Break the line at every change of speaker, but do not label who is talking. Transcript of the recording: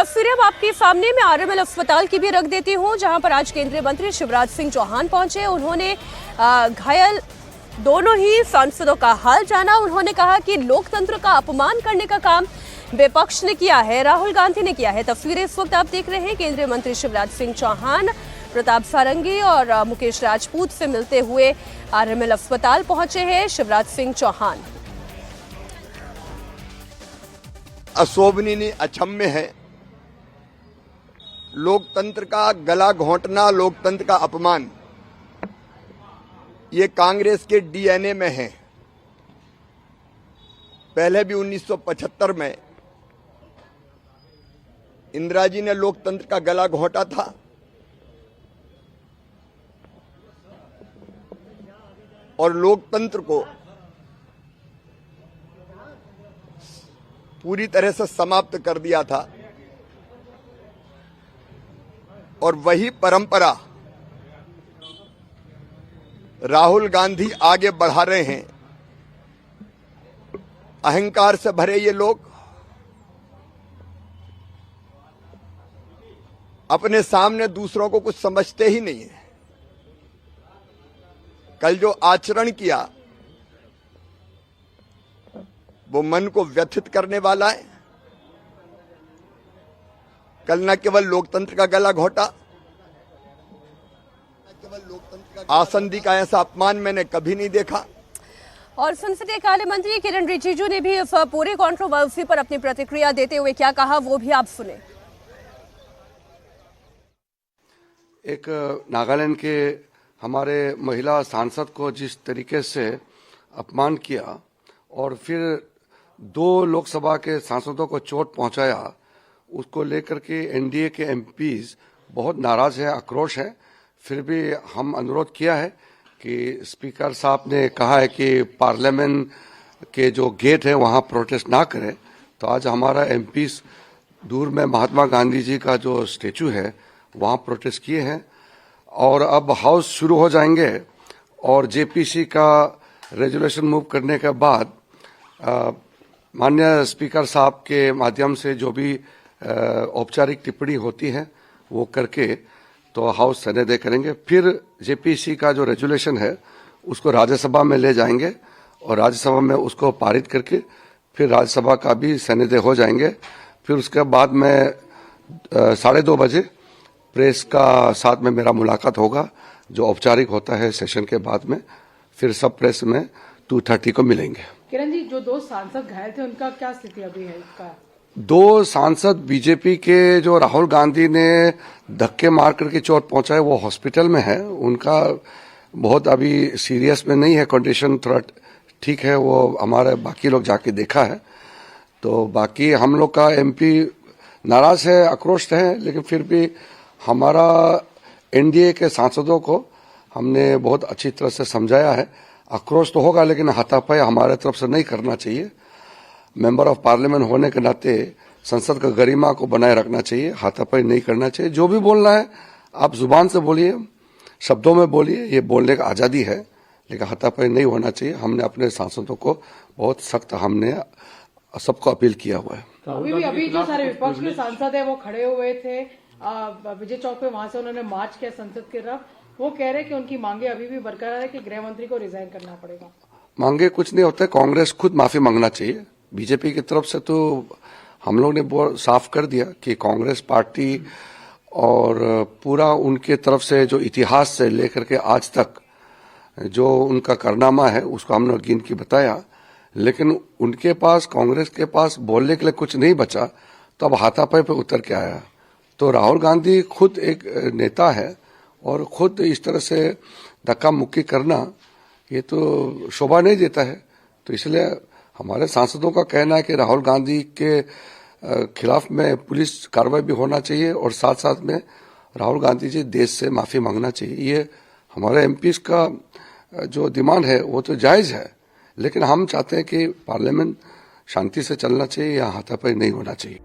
तस्वीरें अब आपके सामने मैं आरएमएल अस्पताल की भी रख देती हूं, जहां पर आज केंद्रीय मंत्री शिवराज सिंह चौहान पहुंचे। उन्होंने घायल दोनों ही सांसदों का हाल जाना। उन्होंने कहा कि लोकतंत्र का अपमान करने का काम विपक्ष ने किया है, राहुल गांधी ने किया है। तस्वीरें इस वक्त आप देख रहे हैं, केंद्रीय मंत्री शिवराज सिंह चौहान प्रताप सारंगी और मुकेश राजपूत से मिलते हुए आरएमएल अस्पताल पहुंचे हैं शिवराज सिंह चौहान।
अशोभनीय अक्षम्य है। लोकतंत्र का गला घोंटना, लोकतंत्र का अपमान, ये कांग्रेस के डीएनए में है। पहले भी 1975 में इंदिरा जी ने लोकतंत्र का गला घोंटा था और लोकतंत्र को पूरी तरह से समाप्त कर दिया था। और वही परंपरा राहुल गांधी आगे बढ़ा रहे हैं। अहंकार से भरे ये लोग अपने सामने दूसरों को कुछ समझते ही नहीं है। कल जो आचरण किया वो मन को व्यथित करने वाला है। कल न केवल लोकतंत्र का गला घोटा, आसंदी का ऐसा अपमान मैंने कभी नहीं देखा।
और संसदीय कार्य मंत्री किरण रिजिजू ने भी इस पूरी कंट्रोवर्सी पर अपनी प्रतिक्रिया देते हुए क्या कहा, वो भी आप सुने।
एक नागालैंड के हमारे महिला सांसद को जिस तरीके से अपमान किया और फिर 2 लोकसभा के सांसदों को चोट पहुंचाया, उसको लेकर के एनडीए के एमपीज बहुत नाराज हैं, आक्रोश हैं। फिर भी हम अनुरोध किया है कि स्पीकर साहब ने कहा है कि पार्लियामेंट के जो गेट है वहां प्रोटेस्ट ना करें। तो आज हमारा एमपीज दूर में महात्मा गांधी जी का जो स्टेचू है वहां प्रोटेस्ट किए हैं। और अब हाउस शुरू हो जाएंगे और जेपीसी का रेजोल्यूशन मूव करने के बाद माननीय स्पीकर साहब के माध्यम से जो भी औपचारिक टिप्पणी होती है वो करके तो हाउस सनेदे करेंगे। फिर जेपीसी का जो रेजोल्यूशन है उसको राज्यसभा में ले जाएंगे और राज्यसभा में उसको पारित करके फिर राज्यसभा का भी सनेदे हो जाएंगे। फिर उसके बाद में 2:30 बजे प्रेस का साथ में मेरा मुलाकात होगा, जो औपचारिक होता है सेशन के बाद में। फिर सब प्रेस में 2:30 को मिलेंगे।
किरण जी, जो 2 सांसद घायल थे उनका क्या स्थिति अभी है? इसका
2 सांसद बीजेपी के जो राहुल गांधी ने धक्के मार करके चोट पहुंचाए वो हॉस्पिटल में है। उनका बहुत अभी सीरियस में नहीं है, कंडीशन थोड़ा ठीक है। वो हमारे बाकी लोग जाके देखा है। तो बाकी हम लोग का एमपी नाराज है, आक्रोश है, लेकिन फिर भी हमारा एनडीए के सांसदों को हमने बहुत अच्छी तरह से समझाया है। आक्रोश तो होगा लेकिन हाथापाई हमारे तरफ से नहीं करना चाहिए। मेंबर ऑफ पार्लियामेंट होने के नाते संसद का गरिमा को बनाए रखना चाहिए, हाथापाई नहीं करना चाहिए। जो भी बोलना है आप जुबान से बोलिए, शब्दों में बोलिए, ये बोलने का आजादी है, लेकिन हाथापाई नहीं होना चाहिए। हमने अपने सांसदों को बहुत सख्त हमने सबको अपील किया हुआ है।
अभी जो सारे विपक्ष के सांसद है वो खड़े हुए थे विजय चौक पे, वहां से उन्होंने मार्च किया संसद की तरफ। वो कह रहे कि उनकी मांगे अभी भी बरकरार है कि गृह मंत्री को रिजाइन करना पड़ेगा।
मांगे कुछ नहीं होता, कांग्रेस खुद माफी मांगना चाहिए। बीजेपी की तरफ से तो हम लोग ने बहुत साफ कर दिया कि कांग्रेस पार्टी और पूरा उनके तरफ से जो इतिहास से लेकर के आज तक जो उनका कारनामा है उसको हमने गिन के बताया। लेकिन उनके पास, कांग्रेस के पास बोलने के लिए कुछ नहीं बचा, तो अब हाथापाई पे उतर के आया। तो राहुल गांधी खुद एक नेता है और खुद इस तरह से धक्का मुक्की करना ये तो शोभा नहीं देता है। तो इसलिए हमारे सांसदों का कहना है कि राहुल गांधी के खिलाफ में पुलिस कार्रवाई भी होना चाहिए और साथ साथ में राहुल गांधी जी देश से माफी मांगना चाहिए। ये हमारे एमपीज का जो डिमांड है वो तो जायज है, लेकिन हम चाहते हैं कि पार्लियामेंट शांति से चलना चाहिए, या हाथापाई नहीं होना चाहिए।